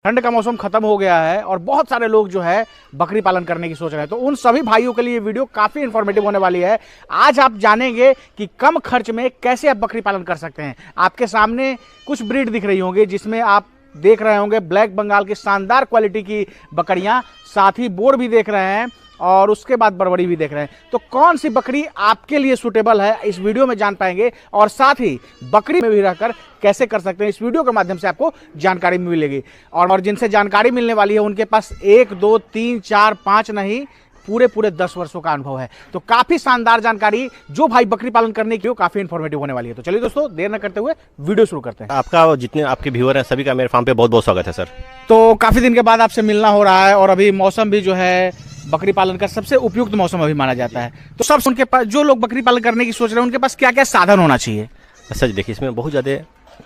ठंड का मौसम खत्म हो गया है और बहुत सारे लोग जो है बकरी पालन करने की सोच रहे हैं, तो उन सभी भाइयों के लिए वीडियो काफ़ी इन्फॉर्मेटिव होने वाली है। आज आप जानेंगे कि कम खर्च में कैसे आप बकरी पालन कर सकते हैं। आपके सामने कुछ ब्रीड दिख रही होंगी जिसमें आप देख रहे होंगे ब्लैक बंगाल की शानदार क्वालिटी की बकरियां, साथ ही बोर भी देख रहे हैं और उसके बाद बड़बड़ी भी देख रहे हैं। तो कौन सी बकरी आपके लिए सूटेबल है इस वीडियो में जान पाएंगे और साथ ही बकरी में भी रहकर कैसे कर सकते हैं इस वीडियो के माध्यम से आपको जानकारी मिलेगी। और जिनसे जानकारी मिलने वाली है उनके पास 1, 2, 3, 4, 5 नहीं पूरे 10 वर्षों का अनुभव है। तो काफी शानदार जानकारी जो भाई बकरी पालन करने की काफी इन्फॉर्मेटिव होने वाली है। तो चलिए दोस्तों देर न करते हुए वीडियो शुरू करते हैं। आपका जितने आपके व्यूअर हैं सभी का मेरे फार्म पे बहुत बहुत स्वागत है सर। तो काफी दिन के बाद आपसे मिलना हो रहा है और अभी मौसम भी जो है बकरी पालन का सबसे उपयुक्त मौसम अभी माना जाता है। तो सब उनके पास जो लोग बकरी पालन करने की सोच रहे हैं उनके पास क्या क्या साधन होना चाहिए? सर देखिए, इसमें बहुत ज़्यादा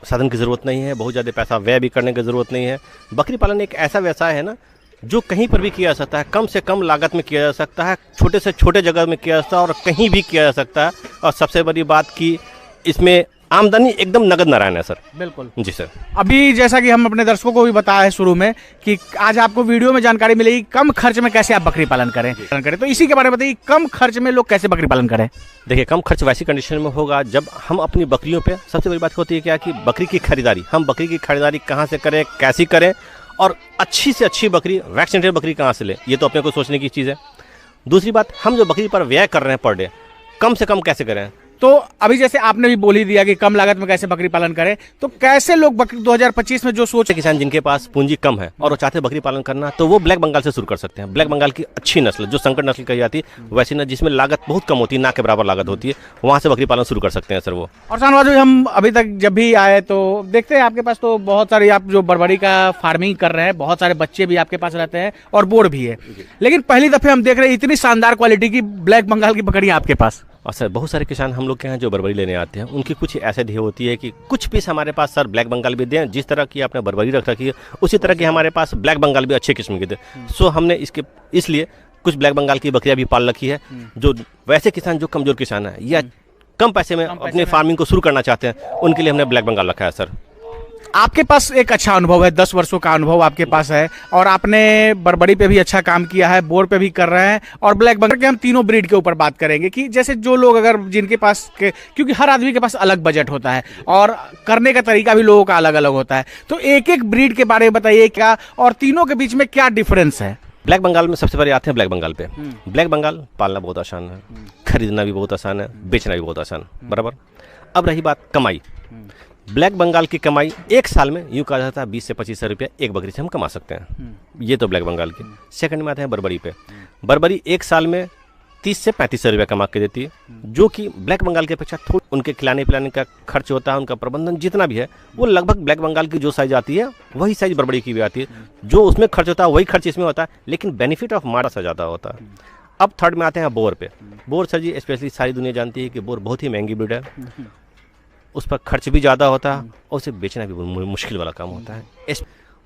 साधन की ज़रूरत नहीं है, बहुत ज़्यादा पैसा व्यय भी करने की ज़रूरत नहीं है। बकरी पालन एक ऐसा व्यवसाय है ना जो कहीं पर भी किया जा सकता है, कम से कम लागत में किया जा सकता है, छोटे से छोटे जगह में किया जा सकता है और कहीं भी किया जा सकता है। और सबसे बड़ी बात कि इसमें आमदनी एकदम नगद नारायण है सर। बिल्कुल जी सर। अभी जैसा कि हम अपने दर्शकों को भी बताया है शुरू में कि आज आपको वीडियो में जानकारी मिलेगी कम खर्च में कैसे आप बकरी पालन करें। तो इसी के बारे में बताइए, कम खर्च में लोग कैसे बकरी पालन करें? देखिए, कम खर्च वैसी कंडीशन में होगा जब हम अपनी बकरियों पे सबसे बड़ी बात होती है क्या कि बकरी की खरीदारी, हम बकरी की खरीदारी कहाँ से करें, कैसी करें और अच्छी से अच्छी बकरी, वैक्सीनेटेड बकरी कहाँ से लें, ये तो अपने को सोचने की चीज़ है। दूसरी बात, हम जो बकरी पर व्यय कर रहे हैं पर डे कम से कम कैसे करें। तो अभी जैसे आपने भी बोल ही दिया कि कम लागत में कैसे बकरी पालन करें, तो कैसे लोग बकरी 2025 में जो सोच किसान जिनके पास पूंजी कम है और वो चाहते हैं बकरी पालन करना, तो वो ब्लैक बंगाल से शुरू कर सकते हैं। ब्लैक बंगाल की अच्छी नस्ल जो संकर नस्ल कही जाती है वैसी न जिसमें लागत बहुत कम होती है, ना के बराबर लागत होती है, वहाँ से बकरी पालन शुरू कर सकते हैं सर वो। और शाहनवाज भाई, हम अभी तक जब भी आए तो देखते हैं आपके पास तो बहुत सारे आप जो बड़बड़ी का फार्मिंग कर रहे हैं, बहुत सारे बच्चे भी आपके पास रहते हैं और बोर्ड भी है, लेकिन पहली दफे हम देख रहे हैं इतनी शानदार क्वालिटी की ब्लैक बंगाल की बकरियां आपके पास। और सर बहुत सारे किसान हम लोग के यहाँ जो बर्बरी लेने आते हैं उनकी कुछ ऐसे ध्येय होती है कि कुछ पीस हमारे पास सर ब्लैक बंगाल भी दें, जिस तरह की आपने बर्बरी रख रखी है उसी तरह की हमारे पास ब्लैक बंगाल भी अच्छे किस्म की दें। सो हमने इसलिए कुछ ब्लैक बंगाल की बकरियां भी पाल रखी है। जो वैसे किसान जो कमजोर किसान है या कम पैसे में अपने फार्मिंग को शुरू करना चाहते हैं उनके लिए हमने ब्लैक बंगाल रखा है सर। आपके पास एक अच्छा अनुभव है, 10 वर्षों का अनुभव आपके पास है और आपने बड़बड़ी पे भी अच्छा काम किया है, बोर पे भी कर रहे हैं और ब्लैक बंगाल के हम तीनों ब्रीड के ऊपर बात करेंगे कि जैसे जो लोग अगर जिनके पास क्योंकि हर आदमी के पास अलग बजट होता है और करने का तरीका भी लोगों का अलग अलग होता है, तो एक एक ब्रीड के बारे में बताइए क्या और तीनों के बीच में क्या डिफरेंस है? ब्लैक बंगाल में सबसे पहले आते हैं ब्लैक बंगाल पे। ब्लैक बंगाल पालना बहुत आसान है, खरीदना भी बहुत आसान है, बेचना भी बहुत आसान, बराबर। अब रही बात कमाई, ब्लैक बंगाल की कमाई एक साल में यूँ कहा जाता है 20 से 25 रुपया एक बकरी से हम कमा सकते हैं। ये तो ब्लैक बंगाल की। सेकंड में आते हैं बर्बरी पे। बर्बरी एक साल में 30 से 35 रुपया कमा के देती है, जो कि ब्लैक बंगाल की अपेक्षा थोड़ा उनके खिलाने पिलाने का खर्च होता है, उनका प्रबंधन जितना भी है वो लगभग ब्लैक बंगाल की जो साइज आती है वही साइज बर्बरी की भी आती है। जो उसमें खर्च होता है वही खर्च इसमें होता है, लेकिन बेनिफिट ऑफ मारा से ज़्यादा होता है। अब थर्ड में आते हैं बोर पे। बोर सर जी स्पेशली सारी दुनिया जानती है कि बोर बहुत ही महंगी ब्रीड है, उस पर खर्च भी ज़्यादा होता है और उसे बेचना भी मुश्किल वाला काम होता है।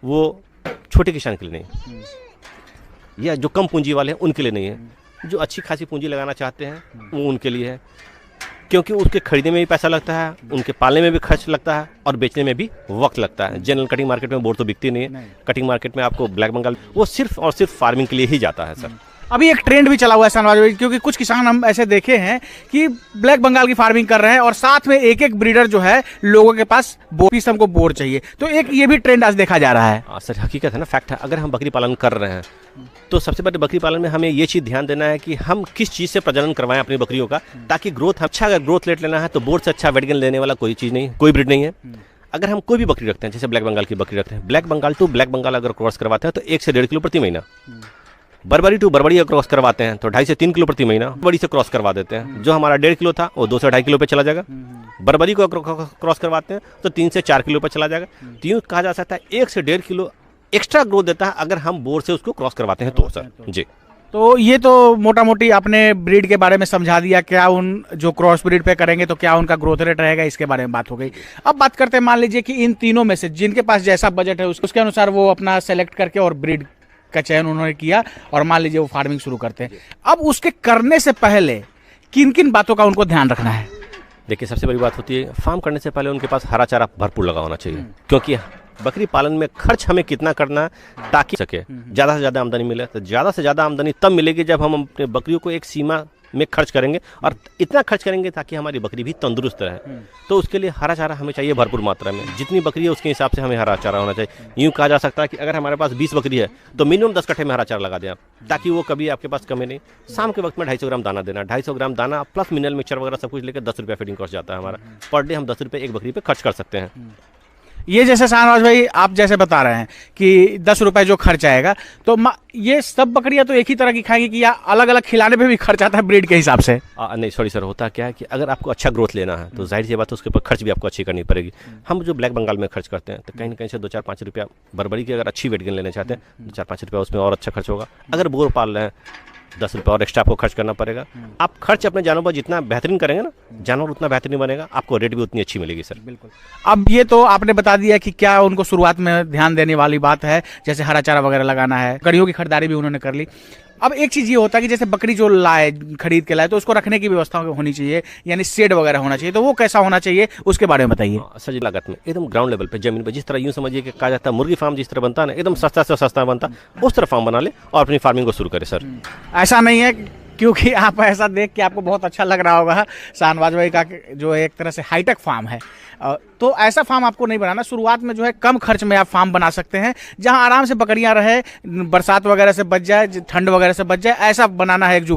वो छोटे किसान के लिए नहीं या जो कम पूंजी वाले हैं उनके लिए नहीं है, जो अच्छी खासी पूंजी लगाना चाहते हैं वो उनके लिए है, क्योंकि उसके खरीदने में भी पैसा लगता है, उनके पालने में भी खर्च लगता है और बेचने में भी वक्त लगता है। जनरल कटिंग मार्केट में बोर तो बिकती नहीं है, कटिंग मार्केट में आपको ब्लैक बंगाल वो सिर्फ और सिर्फ फार्मिंग के लिए ही जाता है सर। अभी एक ट्रेंड भी चला हुआ है शाहनवाज भाई, क्योंकि कुछ किसान हम ऐसे देखे हैं कि ब्लैक बंगाल की फार्मिंग कर रहे हैं और साथ में एक एक ब्रीडर जो है लोगों के पास पीस हमको बोर चाहिए, तो एक ये भी ट्रेंड आज देखा जा रहा है। सर हकीकत है ना, फैक्ट है। अगर हम बकरी पालन कर रहे हैं तो सबसे पहले बकरी पालन में हमें ये चीज़ ध्यान देना है कि हम किस चीज़ से प्रजनन करवाएं अपनी बकरियों का, ताकि ग्रोथ अच्छा, अगर ग्रोथ रेट लेना है तो बोर से अच्छा वेट गेन लेने वाला कोई चीज़ नहीं, कोई ब्रीड नहीं है। अगर हम कोई भी बकरी रखते हैं, जैसे ब्लैक बंगाल की बकरी रखते हैं, black Bengal to black Bengal अगर क्रॉस करवाते हैं तो 1 से 1.5 किलो प्रति महीना, बर्बरी टू बर्बरी क्रॉस करवाते हैं तो 2.5 से 3 किलो प्रति महीना बड़ी से क्रॉस करवा देते हैं। जो हमारा 1.5 किलो था वो 2 से 2.5 किलो पे चला जाएगा। बर्बरी को क्रॉस करवाते हैं तो 3 से 4 किलो पे चला जाएगा। तो यूँ कहा जा सकता है 1 से 1.5 किलो एक्स्ट्रा ग्रोथ देता है अगर हम बोर से उसको क्रॉस करवाते हैं तो सर जी। तो ये तो मोटा मोटी आपने ब्रीड के बारे में समझा दिया, क्या उन जो क्रॉस ब्रीड पे करेंगे तो क्या उनका ग्रोथ रेट रहेगा, इसके बारे में बात हो गई। अब बात करते हैं, मान लीजिए कि इन तीनों में से जिनके पास जैसा बजट है उसके अनुसार वो अपना सेलेक्ट करके और ब्रीड का चयन उन्होंने किया और मान लीजिए वो फार्मिंग शुरू करते हैं। अब उसके करने से पहले किन किन बातों का उनको ध्यान रखना है? देखिए सबसे बड़ी बात होती है फार्म करने से पहले उनके पास हरा चारा भरपूर लगा होना चाहिए, क्योंकि बकरी पालन में खर्च हमें कितना करना है ताकि सके ज़्यादा से ज़्यादा आमदनी मिले। तो ज़्यादा से ज़्यादा आमदनी तब मिलेगी जब हम अपने बकरियों को एक सीमा में खर्च करेंगे, और इतना खर्च करेंगे ताकि हमारी बकरी भी तंदुरुस्त रहे। तो उसके लिए हरा चारा हमें चाहिए भरपूर मात्रा में, जितनी बकरी है उसके हिसाब से हमें हरा चारा होना चाहिए। यूँ कहा जा सकता है कि अगर हमारे पास 20 बकरी है तो मिनिमम 10 कट्ठे में हरा चारा लगा दें आप, ताकि वो कभी आपके पास कमी नहीं। शाम के वक्त में 250 ग्राम दाना देना, 250 ग्राम दाना प्लस मिनरल मिक्सचर वगैरह सब कुछ लेकर 10 रुपया फीडिंग कॉस्ट जाता है हमारा। पर डे हम 10 रुपये एक बकरी पे खर्च कर सकते हैं। ये जैसे शाहनवाज भाई आप जैसे बता रहे हैं कि 10 रुपए जो खर्च आएगा, तो ये सब बकरियां तो एक ही तरह की खाएंगी कि या अलग अलग खिलाने पे भी खर्च आता है ब्रीड के हिसाब से? नहीं सॉरी सर, होता क्या है कि अगर आपको अच्छा ग्रोथ लेना है तो जाहिर सी बात है उसके ऊपर खर्च भी आपको अच्छी करनी पड़ेगी। हम जो ब्लैक बंगाल में खर्च करते हैं तो कहीं ना कहीं से 2-4-5 रुपया बर्बरी की अगर अच्छी वेट गेन लेना चाहते हैं 2-4-5 रुपया उसमें और अच्छा खर्च होगा। अगर बोर पाल रहे हैं 10 रुपये और एक्स्ट्रा आपको खर्च करना पड़ेगा। आप खर्च अपने जानवर पर जितना बेहतरीन करेंगे ना, जानवर उतना बेहतरीन बनेगा, आपको रेट भी उतनी अच्छी मिलेगी सर। बिल्कुल। अब ये तो आपने बता दिया कि क्या उनको शुरुआत में ध्यान देने वाली बात है, जैसे हरा चारा वगैरह लगाना है, बकरियों की खरीदारी भी उन्होंने कर ली। अब एक चीज़ ये होता है कि जैसे बकरी जो लाए खरीद के लाए तो उसको रखने की व्यवस्था होनी चाहिए, यानी शेड वगैरह होना चाहिए, तो वो कैसा होना चाहिए उसके बारे में बताइए। सर जी, लागत में एकदम ग्राउंड लेवल पे जमीन पे, जिस तरह यूँ समझिए कि कहा जाता है मुर्गी फार्म जिस तरह बनता है ना, एकदम सस्ता से सस्ता बनता, उस तरह फार्म बना ले और अपनी फार्मिंग को शुरू करे सर। ऐसा नहीं है, क्योंकि आप ऐसा देख के आपको बहुत अच्छा लग रहा होगा शाहनवाज भाई का जो एक तरह से हाईटेक फार्म है, तो ऐसा फार्म आपको नहीं बनाना। शुरुआत में जो है कम खर्च में आप फार्म बना सकते हैं जहां आराम से बकरियां रहे, बरसात वगैरह से बच जाए, ठंड वगैरह से बच जाए, ऐसा बनाना है एक जुगाड़।